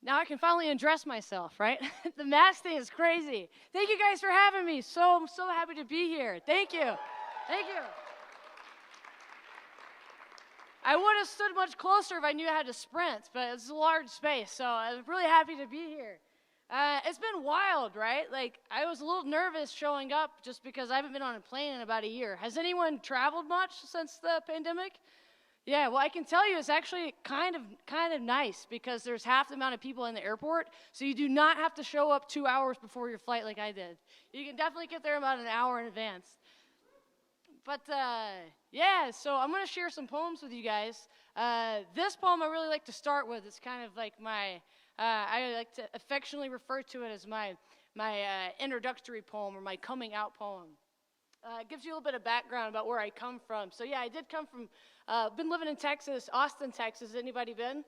Now I can finally undress myself, right? The mask thing is crazy. Thank you guys for having me. I'm so happy to be here. Thank you. Thank you. I would have stood much closer if I knew I had to sprint, but it's a large space, so I'm really happy to be here. It's been wild, right? Like, I was a little nervous showing up just because I haven't been on a plane in about a year. Has anyone traveled much since the pandemic? Yeah, well, I can tell you it's actually kind of nice because there's half the amount of people in the airport, so you do not have to show up 2 hours before your flight like I did. You can definitely get there about an hour in advance. But, yeah, so I'm going to share some poems with you guys. This poem I really like to start with. It's kind of like I like to affectionately refer to it as my introductory poem or my coming out poem. It gives you a little bit of background about where I come from. So, yeah, I did come from, been living in Texas, Austin, Texas. Anybody been?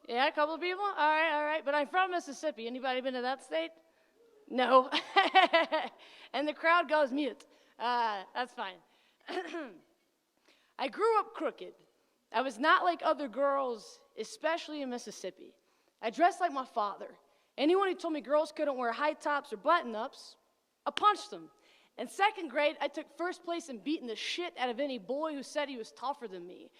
Yeah, a couple of people? All right. But I'm from Mississippi. Anybody been to that state? No. And the crowd goes mute. That's fine. I grew up crooked. I was not like other girls, especially in Mississippi. I dressed like my father. Anyone who told me girls couldn't wear high tops or button-ups, I punched them. In second grade, I took first place in beating the shit out of any boy who said he was tougher than me.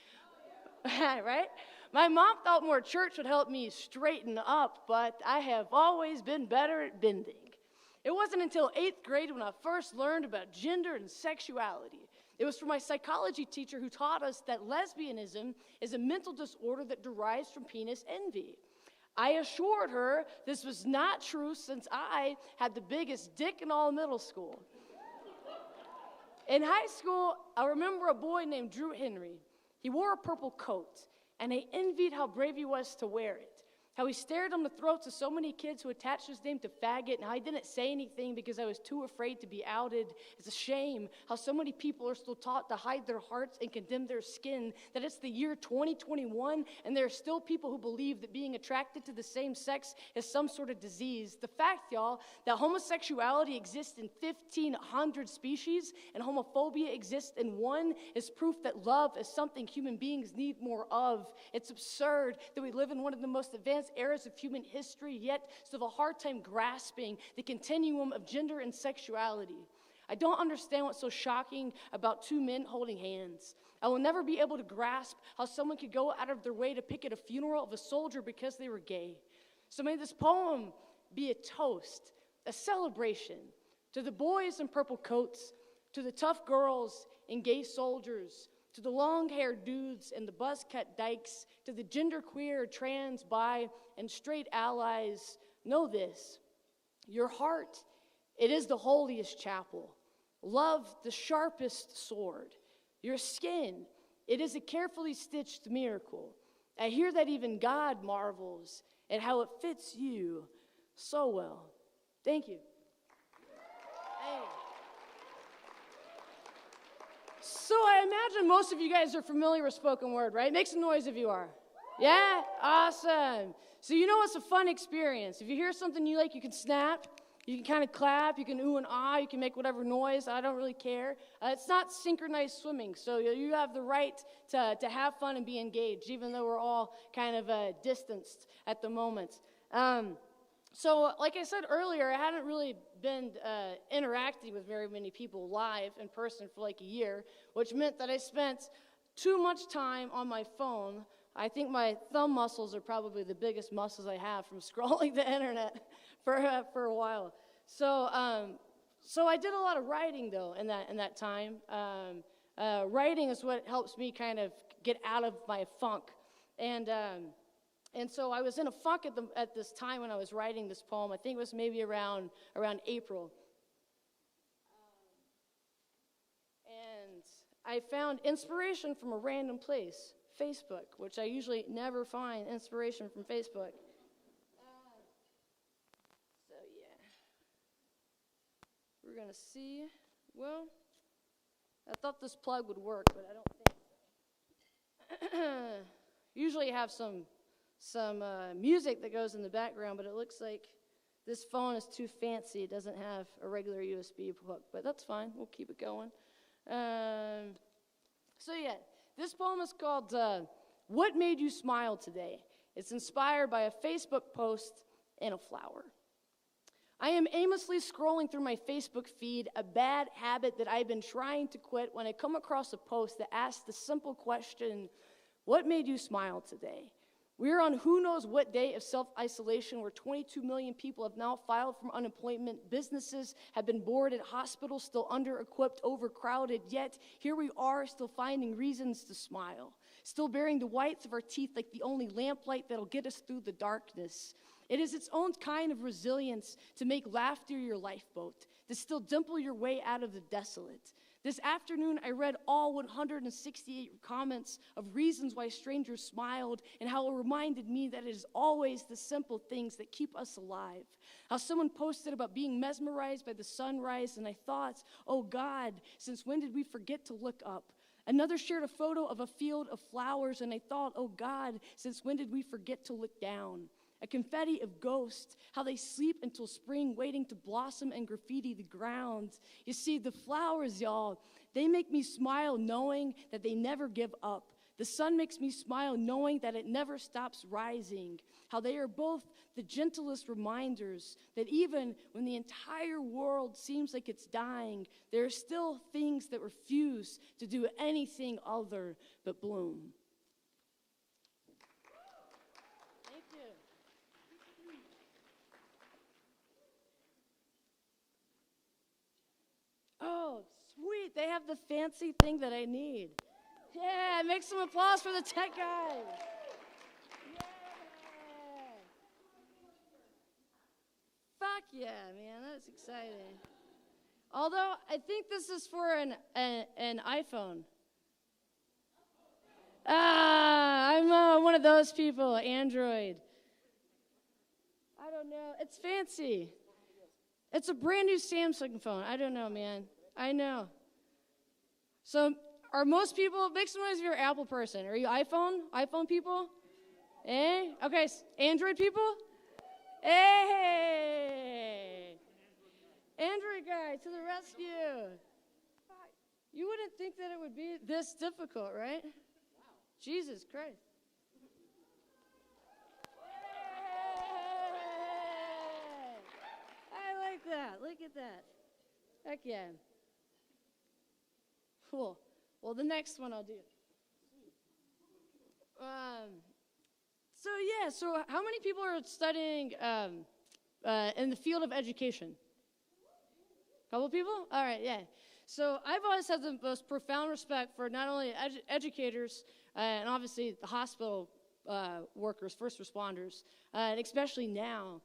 Right? My mom thought more church would help me straighten up, but I have always been better at bending. It wasn't until 8th grade when I first learned about gender and sexuality. It was from my psychology teacher who taught us that lesbianism is a mental disorder that derives from penis envy. I assured her this was not true since I had the biggest dick in all of middle school. In high school, I remember a boy named Drew Henry. He wore a purple coat, and I envied how brave he was to wear it. How he stared on the throats of so many kids who attached his name to faggot, and how I didn't say anything because I was too afraid to be outed. It's a shame how so many people are still taught to hide their hearts and condemn their skin, that it's the year 2021, and there are still people who believe that being attracted to the same sex is some sort of disease. The fact, y'all, that homosexuality exists in 1,500 species and homophobia exists in one is proof that love is something human beings need more of. It's absurd that we live in one of the most advanced eras of human history, yet still have a hard time grasping the continuum of gender and sexuality. I don't understand what's so shocking about two men holding hands. I will never be able to grasp how someone could go out of their way to picket a funeral of a soldier because they were gay. So may this poem be a toast, a celebration to the boys in purple coats, to the tough girls and gay soldiers, to the long-haired dudes and the buzz-cut dykes, to the genderqueer, trans, bi, and straight allies, know this: your heart, it is the holiest chapel. Love, the sharpest sword. Your skin, it is a carefully stitched miracle. I hear that even God marvels at how it fits you so well. Thank you. Hey. So I imagine most of you guys are familiar with spoken word, right? Make some noise if you are. Yeah? Awesome. So you know it's a fun experience. If you hear something you like, you can snap, you can kind of clap, you can ooh and ah, you can make whatever noise. I don't really care. It's not synchronized swimming, so you have the right to have fun and be engaged, even though we're all kind of distanced at the moment. So, like I said earlier, I hadn't really been interacting with very many people live in person for like a year, which meant that I spent too much time on my phone. I think my thumb muscles are probably the biggest muscles I have from scrolling the internet for a while. So I did a lot of writing though in that time. Writing is what helps me kind of get out of my funk, and so I was in a funk at this time when I was writing this poem. I think it was maybe around April. And I found inspiration from a random place, Facebook, which I usually never find inspiration from Facebook. So yeah. We're going to see. Well, I thought this plug would work, but I don't think so. Usually you have some music that goes in the background, but it looks like this phone is too fancy. It doesn't have a regular USB hook, but that's fine. We'll keep it going. So yeah, this poem is called What Made You Smile Today? It's inspired by a Facebook post and a flower. I am aimlessly scrolling through my Facebook feed, a bad habit that I've been trying to quit, when I come across a post that asks the simple question, what made you smile today? We're on who knows what day of self-isolation where 22 million people have now filed for unemployment. Businesses have been boarded, hospitals still under-equipped, overcrowded, yet here we are still finding reasons to smile, still bearing the whites of our teeth like the only lamplight that'll get us through the darkness. It is its own kind of resilience to make laughter your lifeboat, to still dimple your way out of the desolate. This afternoon, I read all 168 comments of reasons why strangers smiled and how it reminded me that it is always the simple things that keep us alive. How someone posted about being mesmerized by the sunrise, and I thought, oh God, since when did we forget to look up? Another shared a photo of a field of flowers, and I thought, oh God, since when did we forget to look down? A confetti of ghosts, how they sleep until spring, waiting to blossom and graffiti the ground. You see, the flowers, y'all, they make me smile knowing that they never give up. The sun makes me smile knowing that it never stops rising. How they are both the gentlest reminders that even when the entire world seems like it's dying, there are still things that refuse to do anything other but bloom. Oh, sweet. They have the fancy thing that I need. Yeah, make some applause for the tech guys. Yeah. Fuck yeah, man. That's exciting. Although, I think this is for an iPhone. I'm one of those people, Android. I don't know. It's fancy. It's a brand new Samsung phone. I don't know, man. I know. So, are most people, make some noise if you're an Apple person. Are you iPhone people? Eh? Okay, Android people? Hey! Android guy to the rescue. You wouldn't think that it would be this difficult, right? Wow. Jesus Christ. Look at that. Heck yeah. Cool. Well, the next one I'll do. So how many people are studying in the field of education? Couple people? All right, yeah. So I've always had the most profound respect for not only educators and obviously the hospital workers, first responders, and especially now.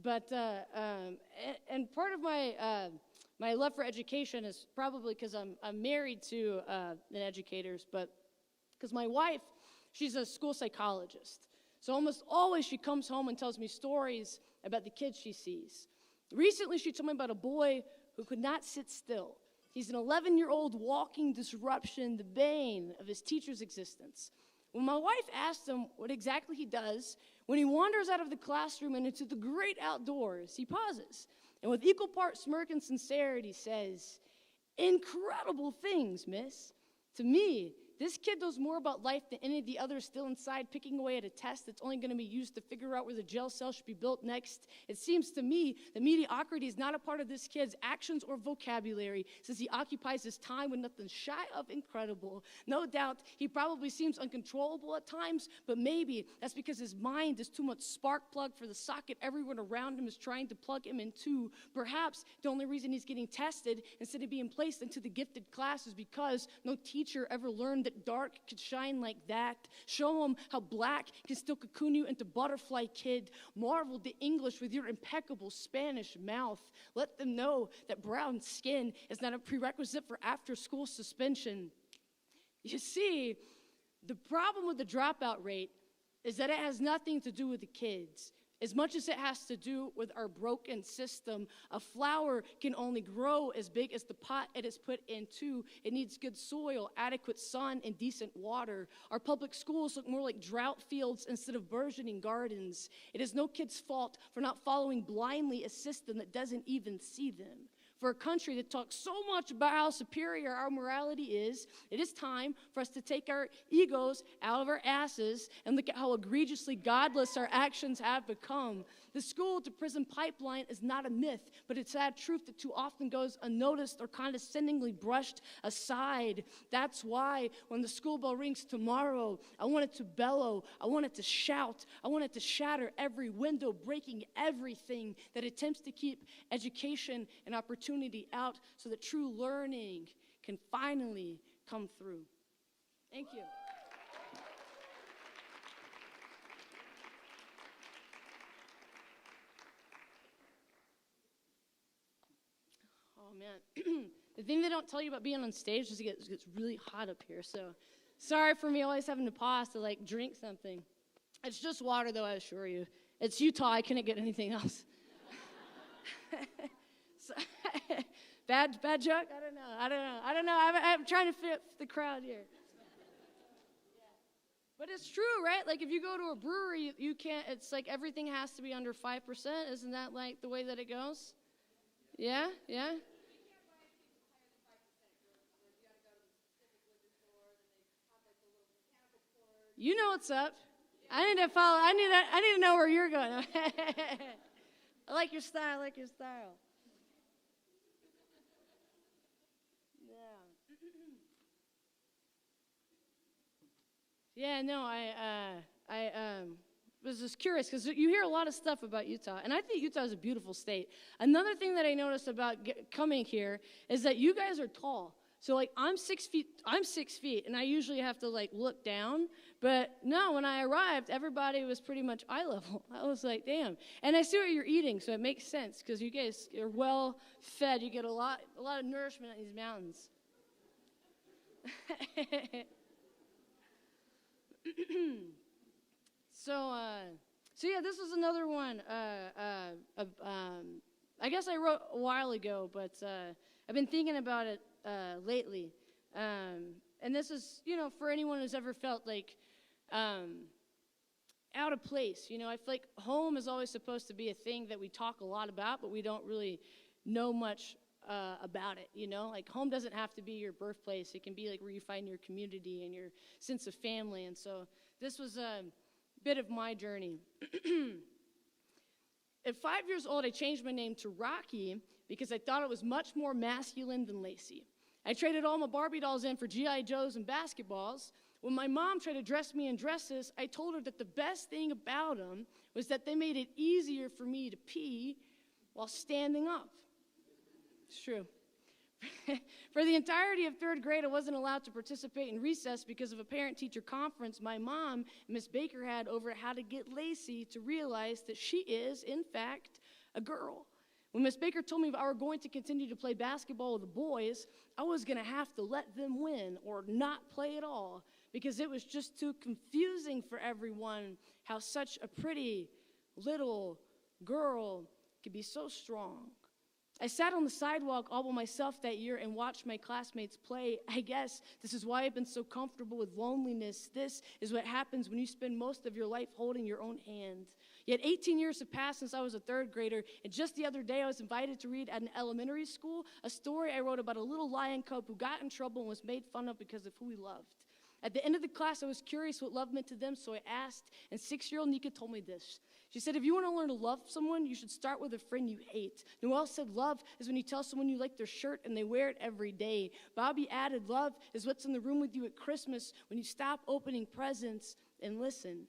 But and part of my my love for education is probably because I'm married to an educator, but because my wife, she's a school psychologist. So almost always she comes home and tells me stories about the kids she sees. Recently, she told me about a boy who could not sit still. He's an 11-year-old walking disruption, the bane of his teacher's existence. When my wife asked him what exactly he does, when he wanders out of the classroom and into the great outdoors, he pauses, and with equal part smirk and sincerity says, "Incredible things, miss. To me, this kid knows more about life than any of the others still inside picking away at a test that's only going to be used to figure out where the jail cell should be built next. It seems to me that mediocrity is not a part of this kid's actions or vocabulary, since he occupies his time with nothing shy of incredible. No doubt he probably seems uncontrollable at times, but maybe that's because his mind is too much spark plug for the socket everyone around him is trying to plug him into. Perhaps the only reason he's getting tested instead of being placed into the gifted class is because no teacher ever learned that dark could shine like that. Show him how black can still cocoon you into butterfly kid. Marvel the English with your impeccable Spanish mouth. Let them know that brown skin is not a prerequisite for after-school suspension." You see, the problem with the dropout rate is that it has nothing to do with the kids, as much as it has to do with our broken system. A flower can only grow as big as the pot it is put into. It needs good soil, adequate sun, and decent water. Our public schools look more like drought fields instead of burgeoning gardens. It is no kid's fault for not following blindly a system that doesn't even see them. for a country that talks so much about how superior our morality is, it is time for us to take our egos out of our asses and look at how egregiously godless our actions have become. The school to prison pipeline is not a myth, but it's a sad truth that too often goes unnoticed or condescendingly brushed aside. That's why when the school bell rings tomorrow, I want it to bellow, I want it to shout, I want it to shatter every window, breaking everything that attempts to keep education and opportunity out so that true learning can finally come through. Thank you. Oh, man. The thing they don't tell you about being on stage is it gets really hot up here. So sorry for me always having to pause to, like, drink something. It's just water, though, I assure you. It's Utah. I couldn't get anything else. So, bad joke? I don't know. I'm trying to fit the crowd here. But it's true, right? Like, if you go to a brewery, you can't, it's like everything has to be under 5%. Isn't that, like, the way that it goes? Yeah? You know what's up. I need to follow. I need to know where you're going. I like your style. Yeah. No. I was just curious because you hear a lot of stuff about Utah, and I think Utah is a beautiful state. Another thing that I noticed about coming here is that you guys are tall. So, like, I'm 6 feet, and I usually have to, like, look down. But no, when I arrived, everybody was pretty much eye level. I was like, damn. And I see what you're eating, so it makes sense, because you guys are well fed. You get a lot of nourishment in these mountains. So yeah, this is another one. I guess I wrote a while ago, but I've been thinking about it lately. And this is, for anyone who's ever felt like out of place. I feel like home is always supposed to be a thing that we talk a lot about, but we don't really know much about it. Like, home doesn't have to be your birthplace. It can be like where you find your community and your sense of family. And so this was a bit of my journey. At 5 years old, I changed my name to Rocky because I thought it was much more masculine than Lacey. I traded all my Barbie dolls in for G.I. Joes and basketballs. When my mom tried to dress me in dresses, I told her that the best thing about them was that they made it easier for me to pee while standing up. It's true. For the entirety of third grade, I wasn't allowed to participate in recess because of a parent-teacher conference my mom and Miss Baker had over how to get Lacey to realize that she is, in fact, a girl. When Miss Baker told me if I were going to continue to play basketball with the boys, I was going to have to let them win or not play at all because it was just too confusing for everyone how such a pretty little girl could be so strong. I sat on the sidewalk all by myself that year and watched my classmates play. I guess this is why I've been so comfortable with loneliness. This is what happens when you spend most of your life holding your own hand. Yet 18 years have passed since I was a third grader, and just the other day I was invited to read at an elementary school a story I wrote about a little lion cub who got in trouble and was made fun of because of who he loved. At the end of the class, I was curious what love meant to them, so I asked, and 6-year-old Nika told me this. She said, if you want to learn to love someone, you should start with a friend you hate. Noelle said love is when you tell someone you like their shirt and they wear it every day. Bobby added love is what's in the room with you at Christmas when you stop opening presents and listen.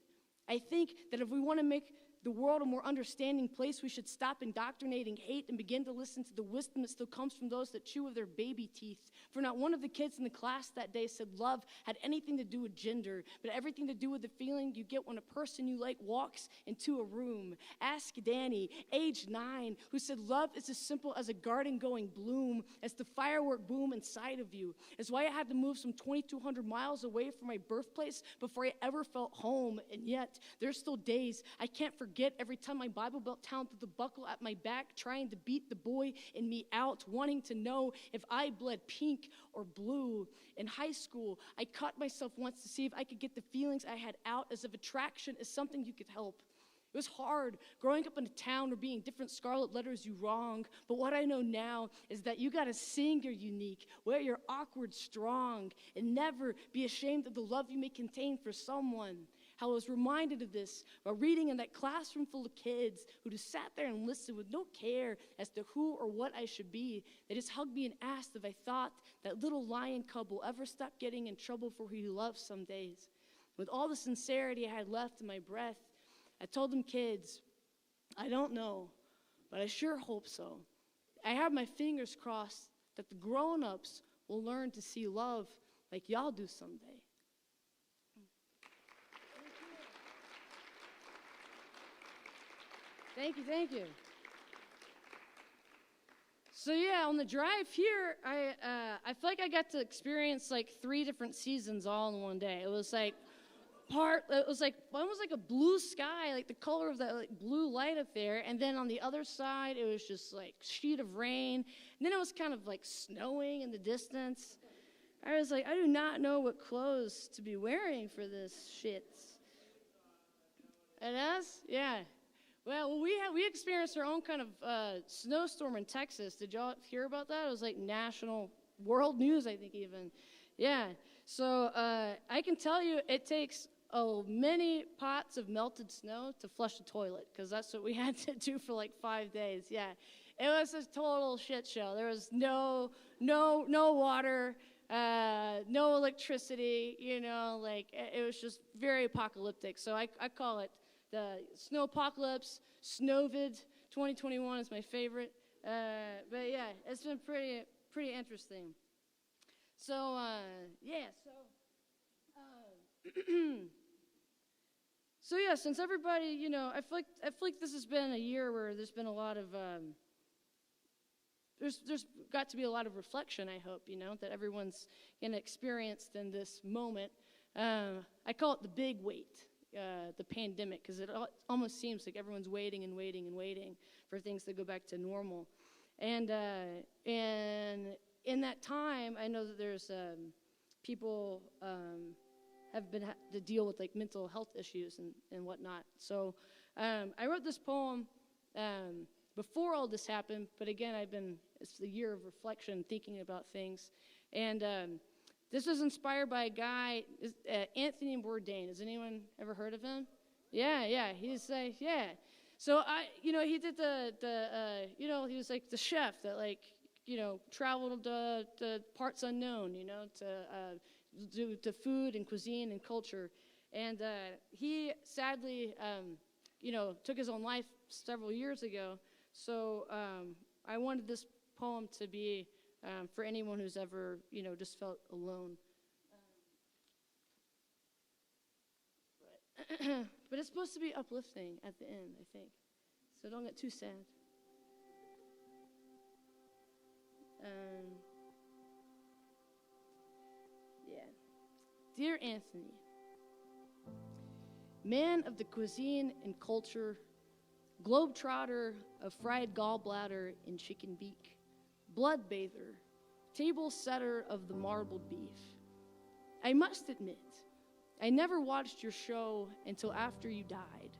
I think that if we want to make the world a more understanding place, we should stop indoctrinating hate and begin to listen to the wisdom that still comes from those that chew with their baby teeth. For not one of the kids in the class that day said love had anything to do with gender, but everything to do with the feeling you get when a person you like walks into a room. Ask Danny, age 9, who said love is as simple as a garden going bloom, as the firework boom inside of you. It's why I had to move some 2,200 miles away from my birthplace before I ever felt home, and yet there's still days I can't forget every time my Bible Belt town threw the buckle at my back, trying to beat the boy in me out, wanting to know if I bled pink or blue. In high school, I cut myself once to see if I could get the feelings I had out, as if attraction is something you could help. It was hard growing up in a town where being different scarlet letters you wrong. But what I know now is that you got to sing your unique, wear your awkward strong, and never be ashamed of the love you may contain for someone. How I was reminded of this while reading in that classroom full of kids who just sat there and listened with no care as to who or what I should be. They just hugged me and asked if I thought that little lion cub will ever stop getting in trouble for who he loves some days. With all the sincerity I had left in my breath, I told them kids, I don't know, but I sure hope so. I have my fingers crossed that the grown-ups will learn to see love like y'all do someday. Thank you. So yeah, on the drive here, I feel like I got to experience like 3 different seasons all in one day. It was like almost like a blue sky, like the color of that like blue light up there, and then on the other side it was just like sheet of rain, and then it was kind of like snowing in the distance. I was like, I do not know what clothes to be wearing for this shit. It is? Yeah. Well, we experienced our own kind of snowstorm in Texas. Did y'all hear about that? It was like national, world news, I think even. Yeah. So I can tell you it takes many pots of melted snow to flush the toilet, because that's what we had to do for like 5 days. Yeah. It was a total shit show. There was no water, no electricity, like it was just very apocalyptic. So I call it the snow apocalypse. Snowvid 2021 is my favorite. But yeah, it's been pretty interesting. So so yeah, since everybody, I feel like this has been a year where there's been a lot of there's got to be a lot of reflection, I hope, that everyone's gonna experience in this moment. I call it the big wait, the pandemic, because it almost seems like everyone's waiting and waiting and waiting for things to go back to normal. And in that time, I know that there's people have been to deal with like mental health issues and whatnot. So I wrote this poem before all this happened, but again, it's the year of reflection, thinking about things. And this was inspired by a guy, Anthony Bourdain. Has anyone ever heard of him? Yeah. He's like, yeah. So he did he was like the chef that like, traveled to parts unknown, to food and cuisine and culture. And he sadly, took his own life several years ago. So I wanted this poem to be for anyone who's ever, just felt alone. But it's supposed to be uplifting at the end, I think. So don't get too sad. Dear Anthony, man of the cuisine and culture, globetrotter of fried gallbladder and chicken beak, blood bather, table setter of the marbled beef. I must admit, I never watched your show until after you died.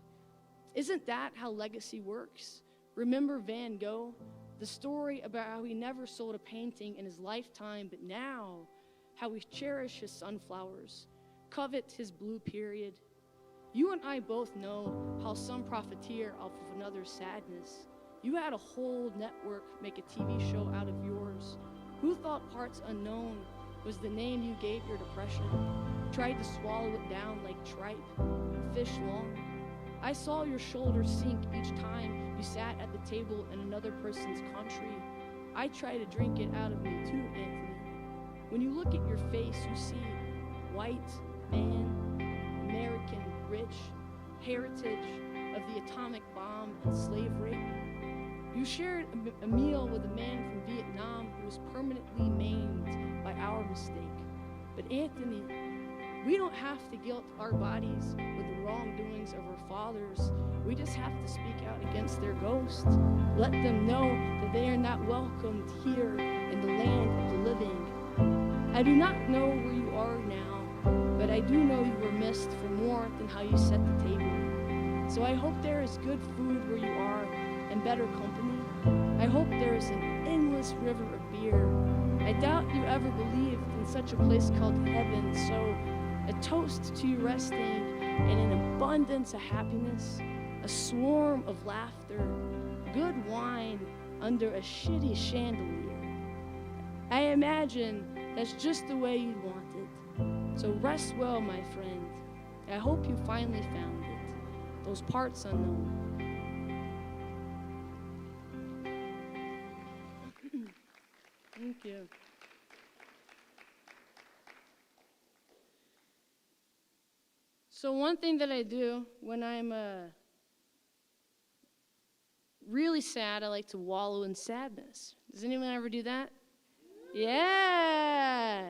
Isn't that how legacy works? Remember Van Gogh? The story about how he never sold a painting in his lifetime, but now how we cherish his sunflowers, covet his blue period. You and I both know how some profiteer off of another's sadness. You had a whole network make a TV show out of yours. Who thought Parts Unknown was the name you gave your depression? Tried to swallow it down like tripe, fish long. I saw your shoulders sink each time you sat at the table in another person's country. I try to drink it out of me too, Anthony. When you look at your face, you see white, man, American, rich, heritage of the atomic bomb and slave rape. You shared a meal with a man from Vietnam who was permanently maimed by our mistake. But Anthony, we don't have to guilt our bodies with the wrongdoings of our fathers. We just have to speak out against their ghosts. Let them know that they are not welcomed here in the land of the living. I do not know where you are now, but I do know you were missed for more than how you set the table. So I hope there is good food where you are and better company. I hope there is an endless river of beer. I doubt you ever believed in such a place called heaven, so a toast to you resting in an abundance of happiness, a swarm of laughter, good wine under a shitty chandelier. I imagine that's just the way you'd want it. So rest well, my friend. I hope you finally found it. Those parts unknown. Thank you. So one thing that I do when I'm really sad, I like to wallow in sadness. Does anyone ever do that? Yeah.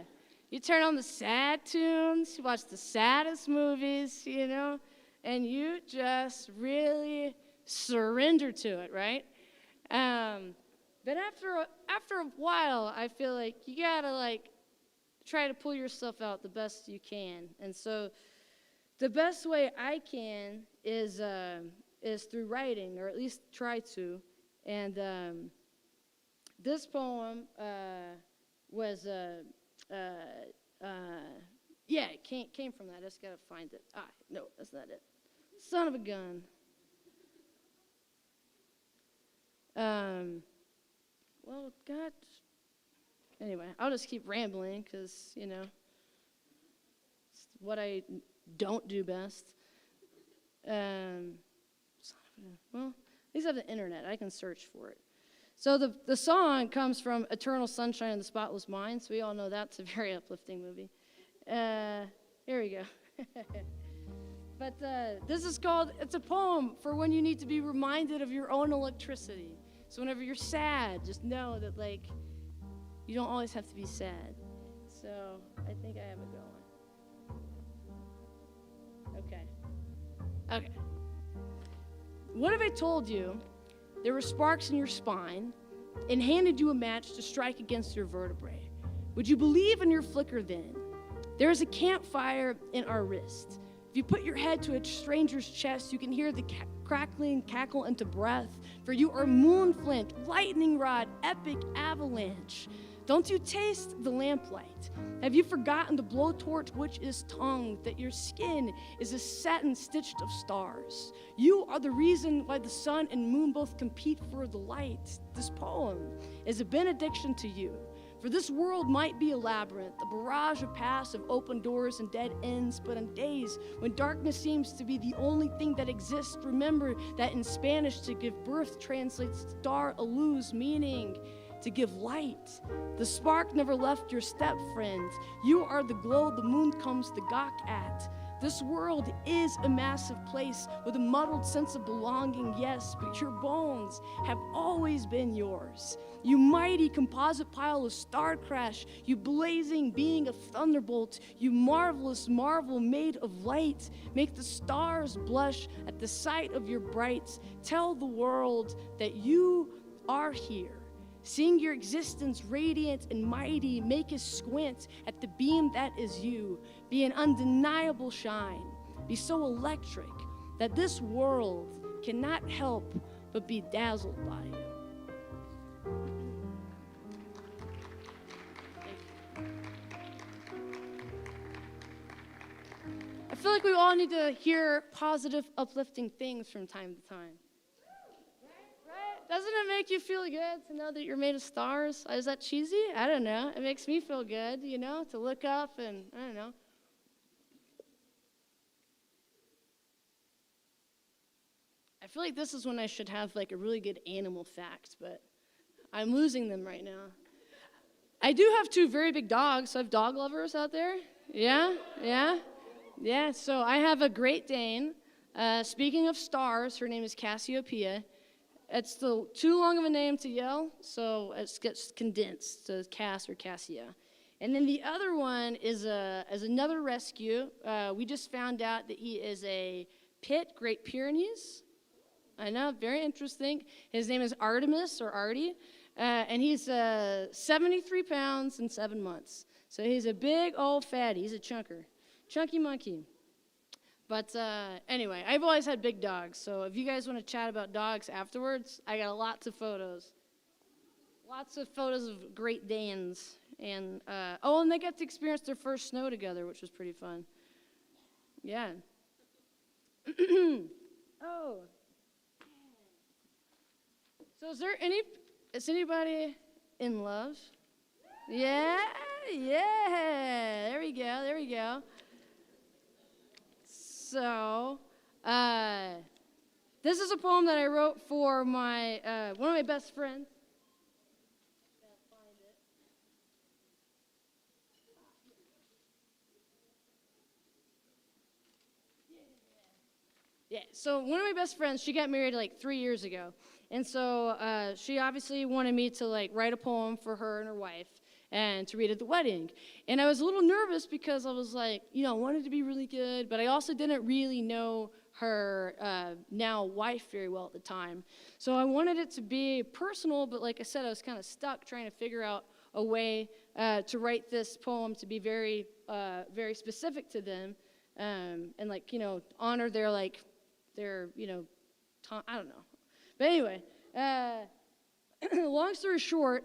You turn on the sad tunes, you watch the saddest movies, and you just really surrender to it, right? But after a while, I feel like you gotta try to pull yourself out the best you can. And so the best way I can is through writing, or at least try to. And this poem was it came from that. I just gotta find it. No, that's not it. Son of a gun. Well, God. Anyway, I'll just keep rambling because it's what I don't do best. Well, at least I have the internet. I can search for it. So the song comes from Eternal Sunshine of the Spotless Mind. So we all know that's a very uplifting movie. Here we go. But this is called, it's a poem for when you need to be reminded of your own electricity. So whenever you're sad, just know that you don't always have to be sad. So I think I have it going. Okay. What if I told you there were sparks in your spine and handed you a match to strike against your vertebrae? Would you believe in your flicker then? There is a campfire in our wrist. If you put your head to a stranger's chest, you can hear the crackling cackle into breath. For you are moonflint, lightning rod, epic avalanche. Don't you taste the lamplight? Have you forgotten the blowtorch which is tongue, that your skin is a satin stitched of stars? You are the reason why the sun and moon both compete for the light. This poem is a benediction to you. For this world might be a labyrinth, a barrage of paths of open doors and dead ends, but on days when darkness seems to be the only thing that exists, remember that in Spanish, to give birth translates star a luz, meaning to give light. The spark never left your step, friend. You are the glow the moon comes to gawk at. This world is a massive place with a muddled sense of belonging, yes, but your bones have always been yours. You mighty composite pile of star crash, you blazing being of thunderbolt, you marvelous marvel made of light, make the stars blush at the sight of your brights. Tell the world that you are here. Seeing your existence radiant and mighty, make us squint at the beam that is you. Be an undeniable shine. Be so electric that this world cannot help but be dazzled by you. I feel like we all need to hear positive, uplifting things from time to time. Doesn't it make you feel good to know that you're made of stars? Is that cheesy? I don't know. It makes me feel good, to look up and, I don't know. I feel like this is when I should have a really good animal fact, but I'm losing them right now. I do have 2 very big dogs. So I have dog lovers out there. Yeah. So I have a Great Dane. Speaking of stars, her name is Cassiopeia. It's still too long of a name to yell, so it gets condensed to Cass or Cassia. And then the other one is another rescue. We just found out that he is a Pit Great Pyrenees. I know, very interesting. His name is Artemis or Artie, and he's 73 pounds and 7 months. So he's a big old fatty. He's a chunker. Chunky monkey. But anyway, I've always had big dogs, so if you guys want to chat about dogs afterwards, I got lots of photos. Lots of photos of Great Danes. And, and they got to experience their first snow together, which was pretty fun. Yeah. Oh. So is anybody in love? Yeah, there we go. So, this is a poem that I wrote for my, one of my best friends. Yeah, so one of my best friends, she got married like 3 years ago. And so she obviously wanted me to like write a poem for her and her wife and to read at the wedding. And I was a little nervous because I was like, I wanted to be really good, but I also didn't really know her now wife very well at the time. So I wanted it to be personal, but like I said, I was kind of stuck trying to figure out a way to write this poem to be very, very specific to them and like, honor their like, their, I don't know. But anyway, long story short,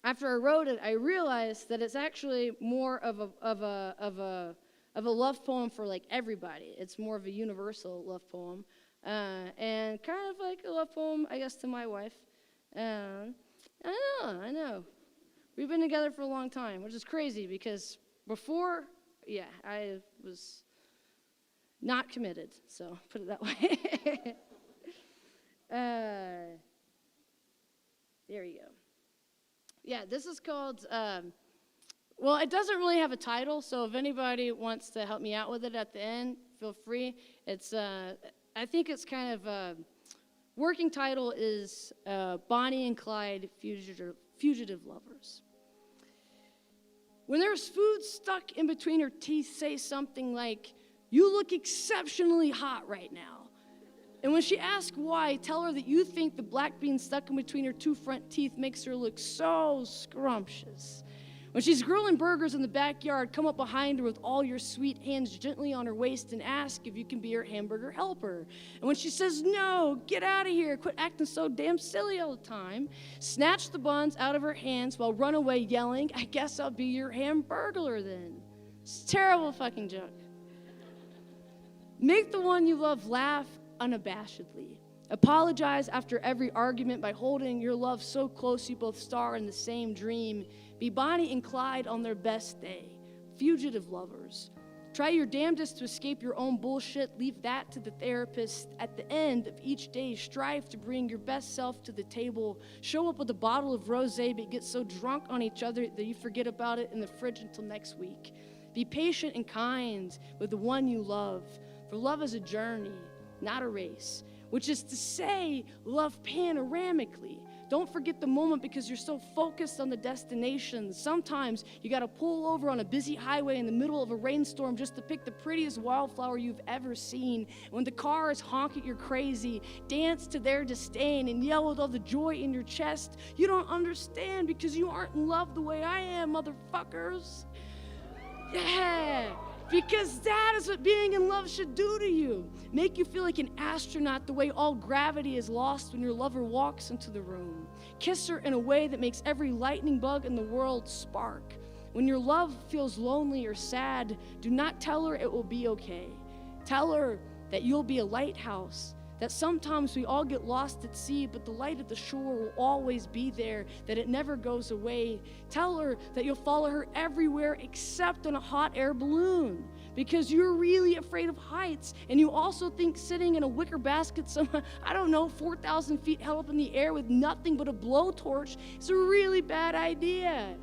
after I wrote it, I realized that it's actually more of a love poem for like everybody. It's more of a universal love poem, and kind of like a love poem, I guess, to my wife. I know. We've been together for a long time, which is crazy because before, I was not committed. So put it that way. There you go. Yeah, this is called, it doesn't really have a title, so if anybody wants to help me out with it at the end, feel free. It's, I think it's kind of, working title is Bonnie and Clyde, Fugitive Lovers. When there's food stuck in between her teeth, say something like, "You look exceptionally hot right now." And when she asks why, tell her that you think the black bean stuck in between her two front teeth makes her look so scrumptious. When she's grilling burgers in the backyard, come up behind her with all your sweet hands gently on her waist and ask if you can be her hamburger helper. And when she says, "No, get out of here, quit acting so damn silly all the time," snatch the buns out of her hands while run away yelling, "I guess I'll be your hamburglar then." It's a terrible fucking joke. Make the one you love laugh unabashedly. Apologize after every argument by holding your love so close you both star in the same dream. Be Bonnie and Clyde on their best day. Fugitive lovers. Try your damnedest to escape your own bullshit. Leave that to the therapist. At the end of each day, strive to bring your best self to the table. Show up with a bottle of rosé, but get so drunk on each other that you forget about it in the fridge until next week. Be patient and kind with the one you love. For love is a journey, not a race, which is to say, love panoramically. Don't forget the moment because you're so focused on the destination. Sometimes you got to pull over on a busy highway in the middle of a rainstorm just to pick the prettiest wildflower you've ever seen. When the car is honking, you're crazy. Dance to their disdain and yell with all the joy in your chest. You don't understand because you aren't in love the way I am, motherfuckers. Yeah. Because that is what being in love should do to you. Make you feel like an astronaut the way all gravity is lost when your lover walks into the room. Kiss her in a way that makes every lightning bug in the world spark. When your love feels lonely or sad, do not tell her it will be okay. Tell her that you'll be a lighthouse, that sometimes we all get lost at sea, but the light at the shore will always be there, that it never goes away. Tell her that you'll follow her everywhere except in a hot air balloon, because you're really afraid of heights, and you also think sitting in a wicker basket 4,000 feet held up in the air with nothing but a blowtorch is a really bad idea.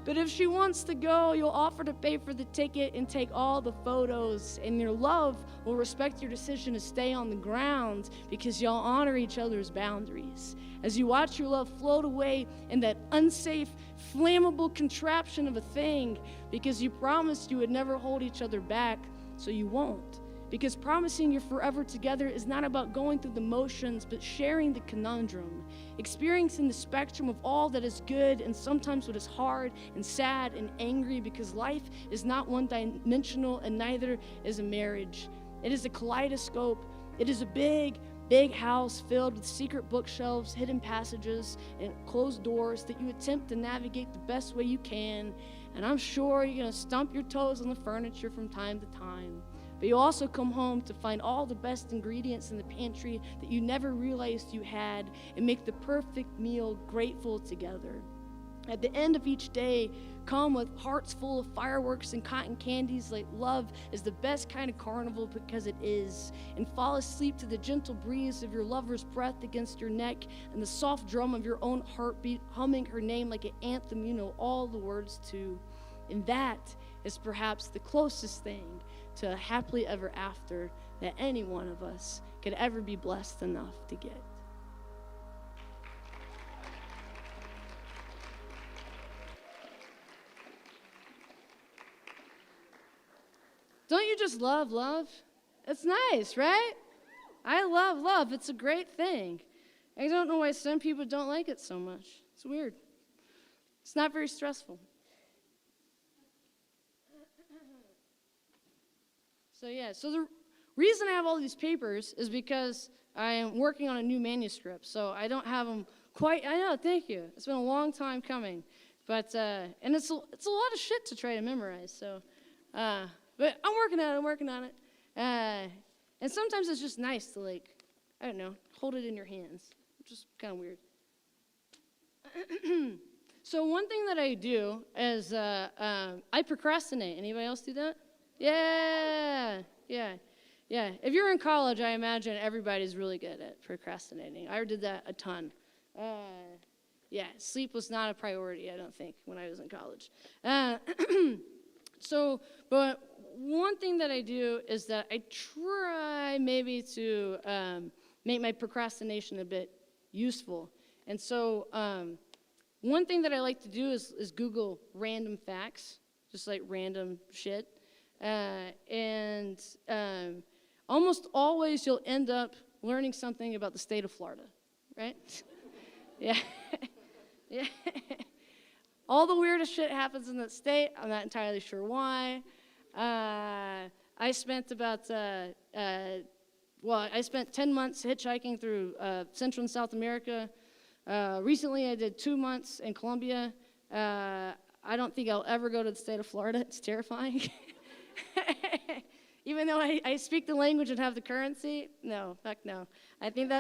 But if she wants to go, you'll offer to pay for the ticket and take all the photos, and your love will respect your decision to stay on the ground because y'all honor each other's boundaries. As you watch your love float away in that unsafe, flammable contraption of a thing because you promised you would never hold each other back, so you won't. Because promising you're forever together is not about going through the motions, but sharing the conundrum, experiencing the spectrum of all that is good and sometimes what is hard and sad and angry, because life is not one-dimensional and neither is a marriage. It is a kaleidoscope. It is a big house filled with secret bookshelves, hidden passages, and closed doors that you attempt to navigate the best way you can. And I'm sure you're going to stump your toes on the furniture from time to time. But you also come home to find all the best ingredients in the pantry that you never realized you had and make the perfect meal grateful together. At the end of each day, come with hearts full of fireworks and cotton candies, like love is the best kind of carnival because it is, and fall asleep to the gentle breeze of your lover's breath against your neck and the soft drum of your own heartbeat humming her name like an anthem you know all the words to. And that is perhaps the closest thing to a happily ever after that any one of us could ever be blessed enough to get. Don't you just love love? It's nice, right? I love love. It's a great thing. I don't know why some people don't like it so much. It's weird. It's not very stressful. So the reason I have all these papers is because I am working on a new manuscript, so I don't have them quite. I know, thank you. It's been a long time coming, but and it's a lot of shit to try to memorize. So, but I'm working on it. And sometimes it's just nice to, like, I don't know, hold it in your hands. It's just kind of weird. So one thing that I do is I procrastinate. Anybody else do that? Yeah. If you're in college, I imagine everybody's really good at procrastinating. I did that a ton. Sleep was not a priority, I don't think, when I was in college. But one thing that I do is that I try maybe to make my procrastination a bit useful. And so one thing that I like to do is Google random facts, just like random shit. And almost always you'll end up learning something about the state of Florida, right? Yeah. All the weirdest shit happens in that state. I'm not entirely sure why. I spent I spent 10 months hitchhiking through Central and South America. Recently, I did 2 months in Colombia. I don't think I'll ever go to the state of Florida. It's terrifying. Even though I speak the language and have the currency, no, fuck no. I think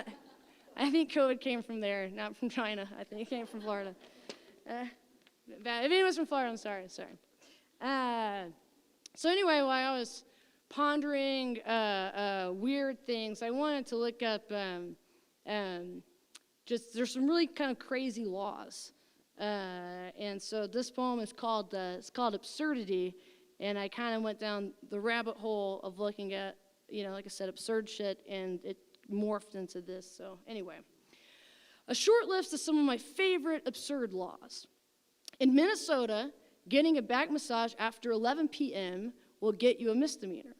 COVID came from there, not from China. I think it came from Florida. If anyone's from Florida, I'm sorry. So anyway, while I was pondering weird things, I wanted to look up there's some really kind of crazy laws. And so this poem is called Absurdity. And I kind of went down the rabbit hole of looking at, like I said, absurd shit, and it morphed into this. So anyway, a short list of some of my favorite absurd laws. In Minnesota, getting a back massage after 11 p.m. will get you a misdemeanor.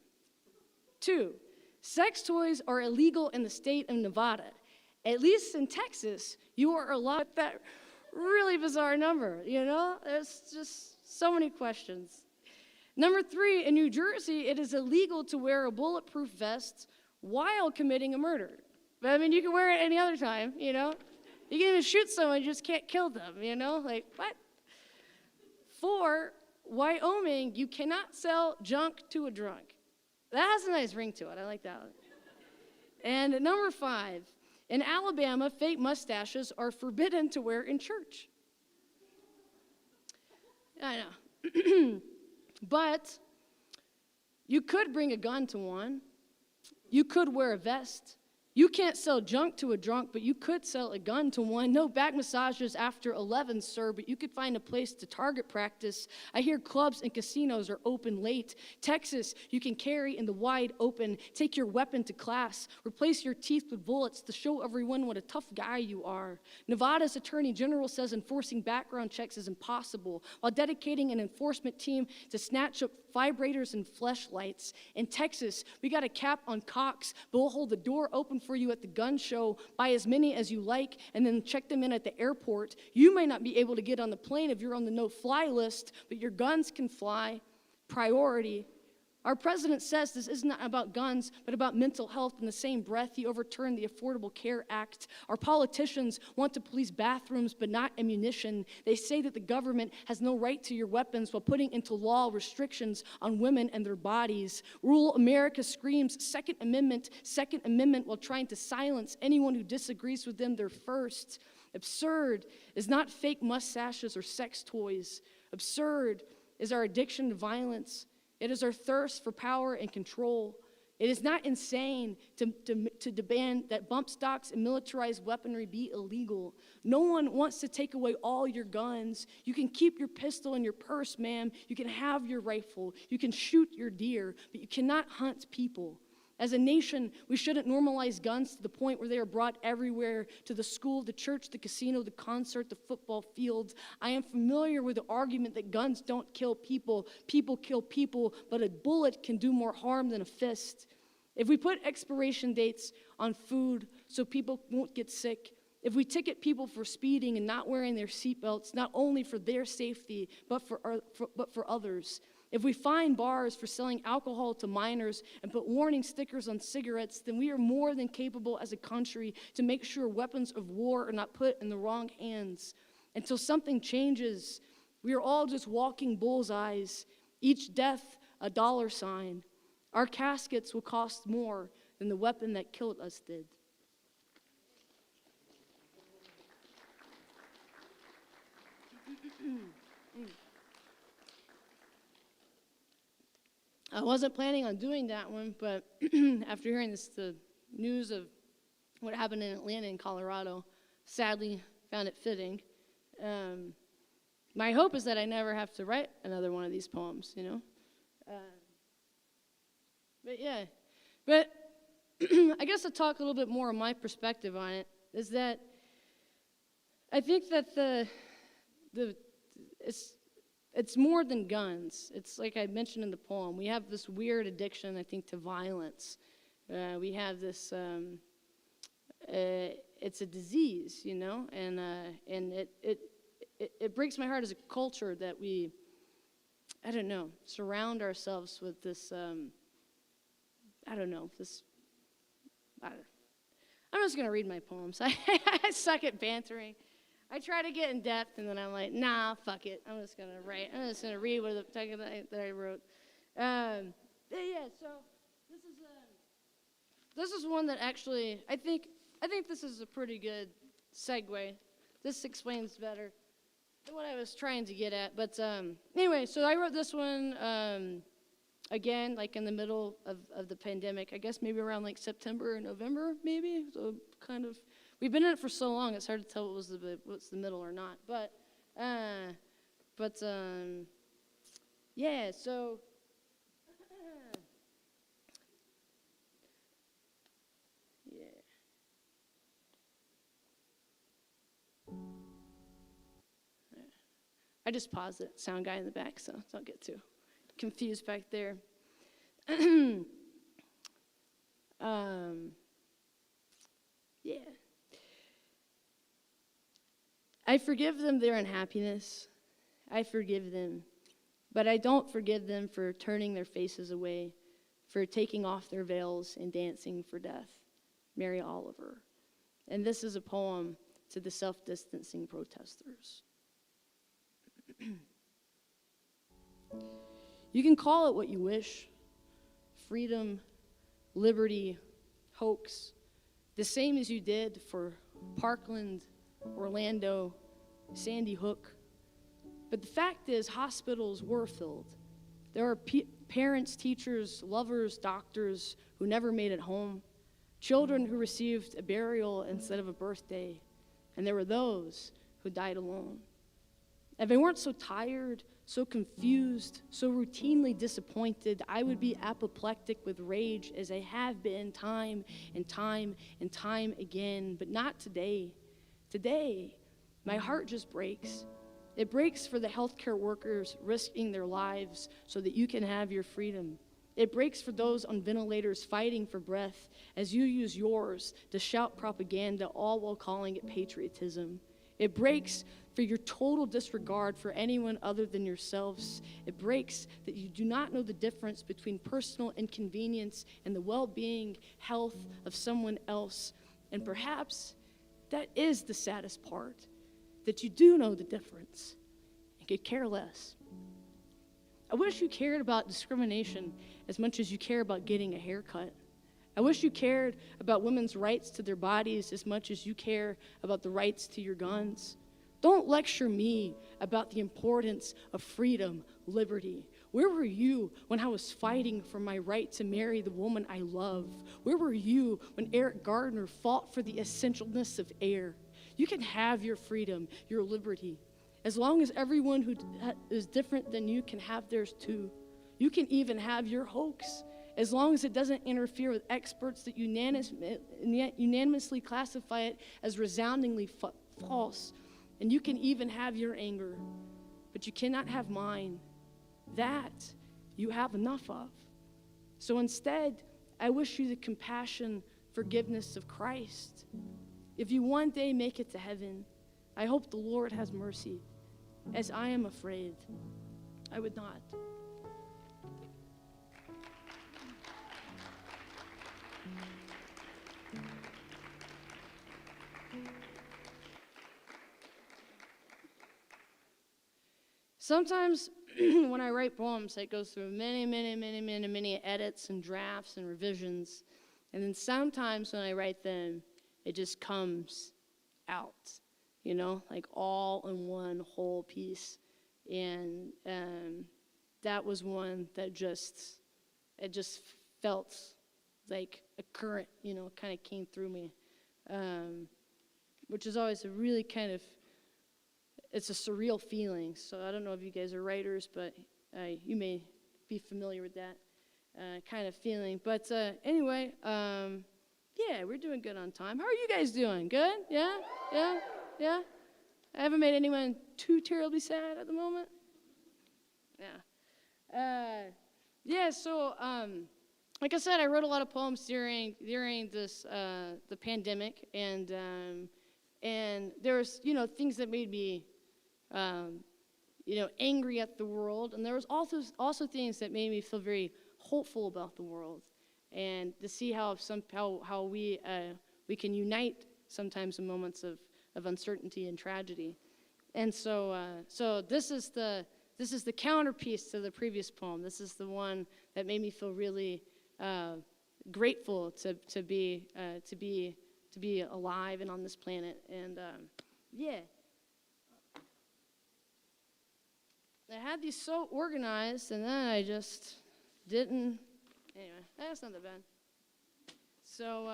2, sex toys are illegal in the state of Nevada. At least in Texas, you are allowed that really bizarre number, There's just so many questions. Number 3, in New Jersey, it is illegal to wear a bulletproof vest while committing a murder. But, I mean, you can wear it any other time, You can even shoot someone, you just can't kill them, Like, what? 4, Wyoming, you cannot sell junk to a drunk. That has a nice ring to it. I like that one. And number 5, in Alabama, fake mustaches are forbidden to wear in church. I know. But you could bring a gun to one. You could wear a vest. You can't sell junk to a drunk, but you could sell a gun to one. No back massages after 11, sir, but you could find a place to target practice. I hear clubs and casinos are open late. Texas, you can carry in the wide open. Take your weapon to class. Replace your teeth with bullets to show everyone what a tough guy you are. Nevada's attorney general says enforcing background checks is impossible, while dedicating an enforcement team to snatch up vibrators and fleshlights. In Texas, we got a cap on cocks, but we'll hold the door open for you at the gun show, buy as many as you like, and then check them in at the airport. You may not be able to get on the plane if you're on the no-fly list, but your guns can fly. Priority. Our president says this isn't about guns, but about mental health. In the same breath, he overturned the Affordable Care Act. Our politicians want to police bathrooms, but not ammunition. They say that the government has no right to your weapons while putting into law restrictions on women and their bodies. Rural America screams Second Amendment, while trying to silence anyone who disagrees with them. They're first. Absurd is not fake mustaches or sex toys. Absurd is our addiction to violence. It is our thirst for power and control. It is not insane to demand that bump stocks and militarized weaponry be illegal. No one wants to take away all your guns. You can keep your pistol in your purse, ma'am. You can have your rifle. You can shoot your deer, but you cannot hunt people. As a nation, we shouldn't normalize guns to the point where they are brought everywhere, to the school, the church, the casino, the concert, the football fields. I am familiar with the argument that guns don't kill people. People kill people, but a bullet can do more harm than a fist. If we put expiration dates on food so people won't get sick, if we ticket people for speeding and not wearing their seatbelts, not only for their safety, but for others, if we fine bars for selling alcohol to minors and put warning stickers on cigarettes, then we are more than capable as a country to make sure weapons of war are not put in the wrong hands. Until something changes, we are all just walking bullseyes, each death a dollar sign. Our caskets will cost more than the weapon that killed us did. I wasn't planning on doing that one, but after hearing the news of what happened in Atlanta and Colorado, sadly found it fitting. My hope is that I never have to write another one of these poems, you know? But I guess to talk a little bit more of my perspective on it is that I think that it's more than guns. It's like I mentioned in the poem. We have this weird addiction, I think, to violence. We have this, it's a disease, you know, and it breaks my heart as a culture that we, I don't know, surround ourselves with this, I'm just going to read my poems. I suck at bantering. I try to get in depth, and then I'm like, nah, fuck it. I'm just gonna write. I'm just gonna read what that I wrote. So this is one that actually I think this is a pretty good segue. This explains better than what I was trying to get at. But anyway, so I wrote this one again, like in the middle of the pandemic. I guess maybe around like September or November, maybe. So kind of. We've been in it for so long, it's hard to tell what's the middle or not. So I just paused it, sound guy in the back, so don't get too confused back there. I forgive them their unhappiness. I forgive them. But I don't forgive them for turning their faces away, for taking off their veils and dancing for death. Mary Oliver. And this is a poem to the self-distancing protesters. You can call it what you wish. Freedom, liberty, hoax. The same as you did for Parkland, Orlando, Sandy Hook. But the fact is, hospitals were filled. There are parents, teachers, lovers, doctors who never made it home. children who received a burial instead of a birthday, and there were those who died alone. If I weren't so tired, so confused, so routinely disappointed, I would be apoplectic with rage as I have been time and time and time again, but not today. Today, my heart just breaks. It breaks for the healthcare workers risking their lives so that you can have your freedom. It breaks for those on ventilators fighting for breath as you use yours to shout propaganda, all while calling it patriotism. It breaks for your total disregard for anyone other than yourselves. It breaks that you do not know the difference between personal inconvenience and the well-being, health of someone else. And perhaps that is the saddest part, that you do know the difference and could care less. I wish you cared about discrimination as much as you care about getting a haircut. I wish you cared about women's rights to their bodies as much as you care about the rights to your guns. Don't lecture me about the importance of freedom, liberty. Where were you when I was fighting for my right to marry the woman I love? Where were you when Eric Gardner fought for the essentialness of air? You can have your freedom, your liberty, as long as everyone who is different than you can have theirs too. You can even have your hoax, as long as it doesn't interfere with experts that unanimously classify it as resoundingly false. And you can even have your anger, but you cannot have mine. That you have enough of. So instead, I wish you the compassion, forgiveness of Christ. If you one day make it to heaven, I hope the Lord has mercy, as I am afraid I would not. Sometimes when I write poems, it goes through many edits and drafts and revisions. And then sometimes when I write them, it just comes out, like all in one whole piece. And that was one that just felt like a current, kind of came through me, which is always a really kind of, it's a surreal feeling. So I don't know if you guys are writers, but you may be familiar with that kind of feeling. But anyway, yeah, we're doing good on time. How are you guys doing? Good? Yeah? Yeah? Yeah? I haven't made anyone too terribly sad at the moment? Yeah. Yeah, so like I said, I wrote a lot of poems during this the pandemic, and there was things that made me angry at the world, and there was also things that made me feel very hopeful about the world, and to see how we can unite sometimes in moments of uncertainty and tragedy. And so this is the counterpiece to the previous poem. This is the one that made me feel really grateful to be alive and on this planet. And yeah. I had these so organized, and then I just didn't. Anyway, that's not that bad. So,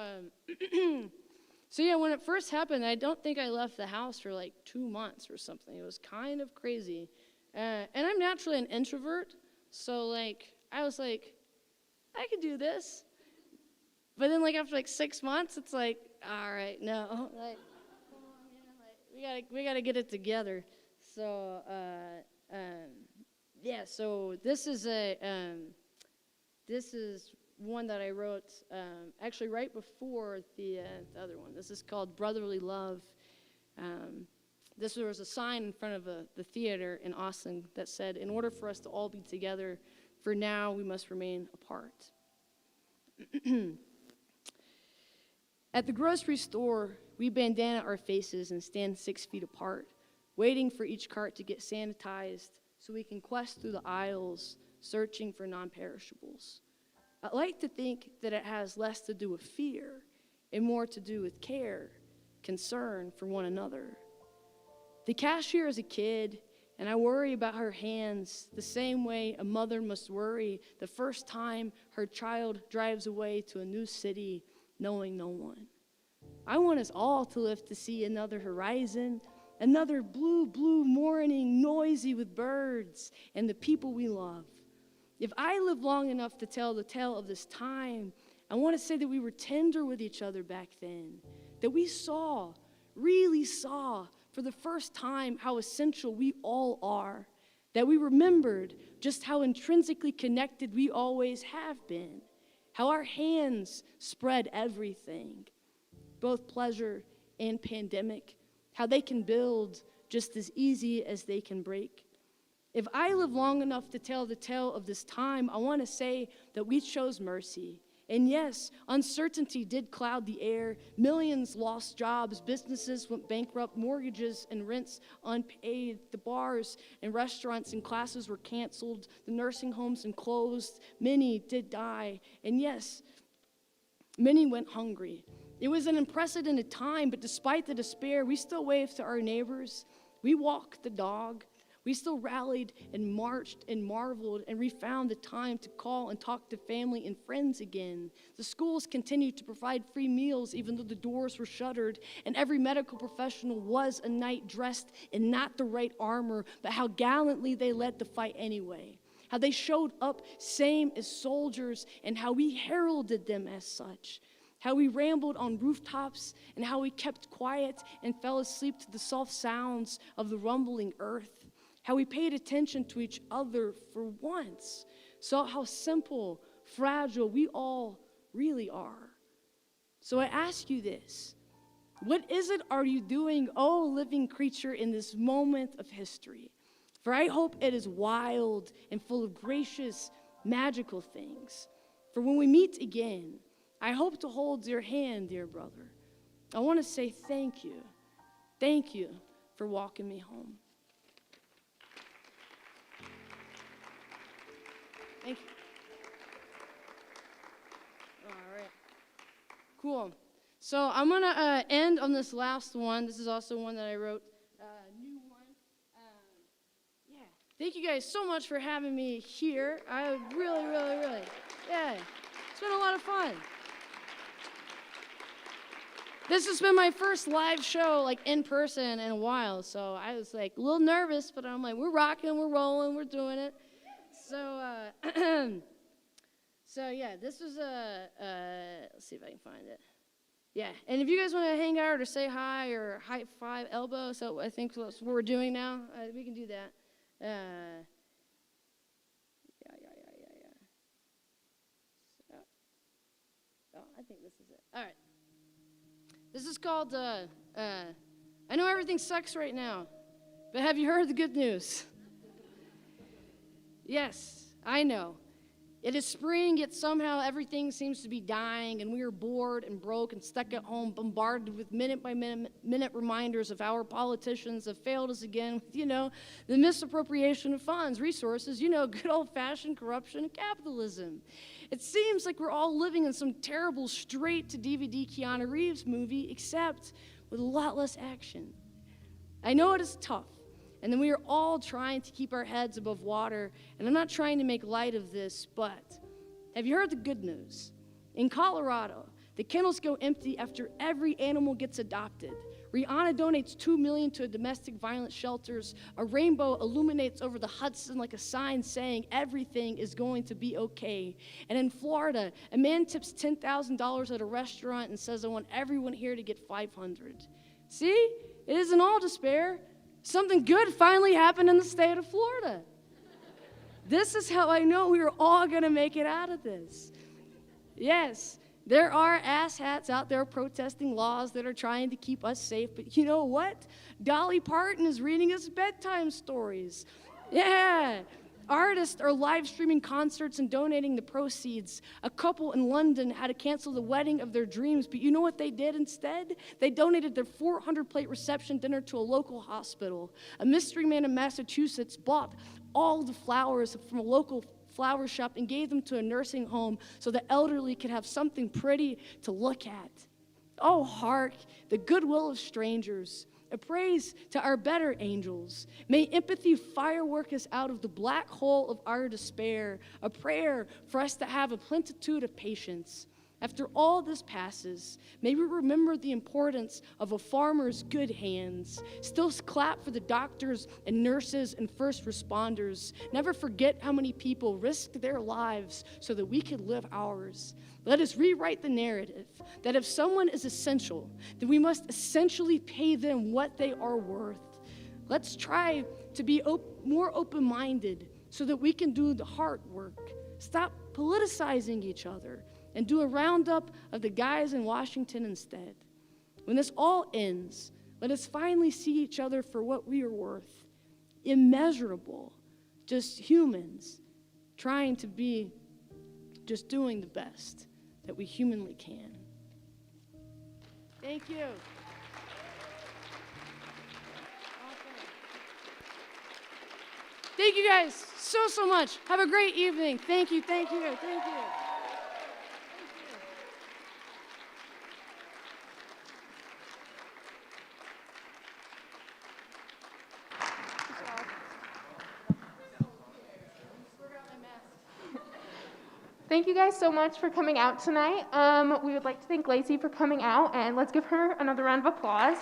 so yeah, when it first happened, I don't think I left the house for like 2 months or something. It was kind of crazy. And I'm naturally an introvert, so like I was like, I could do this. But then like after like 6 months, it's like, all right, no, like, come on, man, like we gotta get it together. So. Yeah, so this is one that I wrote actually right before the other one. This is called Brotherly Love. This was a sign in front of the theater in Austin that said, in order for us to all be together, for now we must remain apart. At the grocery store, we bandana our faces and stand 6 feet apart, waiting for each cart to get sanitized so we can quest through the aisles, searching for non-perishables. I like to think that it has less to do with fear and more to do with care, concern for one another. The cashier is a kid, and I worry about her hands the same way a mother must worry the first time her child drives away to a new city knowing no one. I want us all to live to see another horizon, another blue, blue morning, noisy with birds and the people we love. If I live long enough to tell the tale of this time, I want to say that we were tender with each other back then, that we saw, really saw, for the first time how essential we all are, that we remembered just how intrinsically connected we always have been, how our hands spread everything, both pleasure and pandemic, how they can build just as easy as they can break. If I live long enough to tell the tale of this time, I want to say that we chose mercy. And yes, uncertainty did cloud the air. Millions lost jobs, businesses went bankrupt, mortgages and rents unpaid, the bars and restaurants and classes were canceled, the nursing homes and closed, many did die. And yes, many went hungry. It was an unprecedented time, but despite the despair, we still waved to our neighbors. We walked the dog. We still rallied and marched and marveled, and we found the time to call and talk to family and friends again. The schools continued to provide free meals even though the doors were shuttered, and every medical professional was a knight dressed in not the right armor, but how gallantly they led the fight anyway. How they showed up same as soldiers, and how we heralded them as such. How we rambled on rooftops, and how we kept quiet and fell asleep to the soft sounds of the rumbling earth. How we paid attention to each other for once, saw how simple, fragile we all really are. So I ask you this, what is it are you doing, oh living creature, in this moment of history? For I hope it is wild and full of gracious, magical things. For when we meet again, I hope to hold your hand, dear brother. I want to say thank you. Thank you for walking me home. Thank you. All right. Cool. So I'm going to end on this last one. This is also one that I wrote. New one. Yeah. Thank you guys so much for having me here. I really, yeah. It's been a lot of fun. This has been my first live show, like, in person in a while, so I was, like, a little nervous, but I'm like, we're rocking, we're rolling, we're doing it. So, so yeah, this was let's see if I can find it. Yeah, and if you guys want to hang out or say hi or high five elbow, so I think that's what we're doing now, we can do that. Yeah. So, oh, I think this is it. All right. This is called, I know everything sucks right now, but have you heard the good news? Yes, I know. It is spring, yet somehow everything seems to be dying, and we are bored and broke and stuck at home, bombarded with minute reminders of how our politicians have failed us again with, the misappropriation of funds, resources, good old-fashioned corruption and capitalism. It seems like we're all living in some terrible straight-to-DVD Keanu Reeves movie, except with a lot less action. I know it is tough. And then we are all trying to keep our heads above water. And I'm not trying to make light of this, but have you heard the good news? In Colorado, the kennels go empty after every animal gets adopted. Rihanna donates $2 million to domestic violence shelters. A rainbow illuminates over the Hudson like a sign saying everything is going to be okay. And in Florida, a man tips $10,000 at a restaurant and says, I want everyone here to get $500. See, it isn't all despair. Something good finally happened in the state of Florida. This is how I know we are all going to make it out of this. Yes, there are asshats out there protesting laws that are trying to keep us safe, but you know what? Dolly Parton is reading us bedtime stories. Yeah. Artists are live streaming concerts and donating the proceeds. A couple in London had to cancel the wedding of their dreams, but you know what they did instead? They donated their 400-plate reception dinner to a local hospital. A mystery man in Massachusetts bought all the flowers from a local flower shop and gave them to a nursing home so the elderly could have something pretty to look at. Oh, hark, the goodwill of strangers. A praise to our better angels. May empathy firework us out of the black hole of our despair. A prayer for us to have a plenitude of patience. After all this passes, may we remember the importance of a farmer's good hands. Still clap for the doctors and nurses and first responders. Never forget how many people risked their lives so that we could live ours. Let us rewrite the narrative that if someone is essential, then we must essentially pay them what they are worth. Let's try to be more open-minded so that we can do the hard work. Stop politicizing each other and do a roundup of the guys in Washington instead. When this all ends, let us finally see each other for what we are worth. Immeasurable, just humans trying to be just doing the best that we humanly can. Thank you. Thank you guys so much. Have a great evening. Thank you. Thank you guys so much for coming out tonight. We would like to thank Lacey for coming out, and let's give her another round of applause.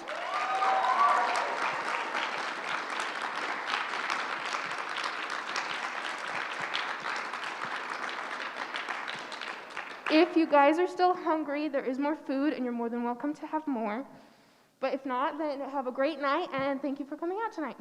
If you guys are still hungry, there is more food, and you're more than welcome to have more. But if not, then have a great night, and thank you for coming out tonight.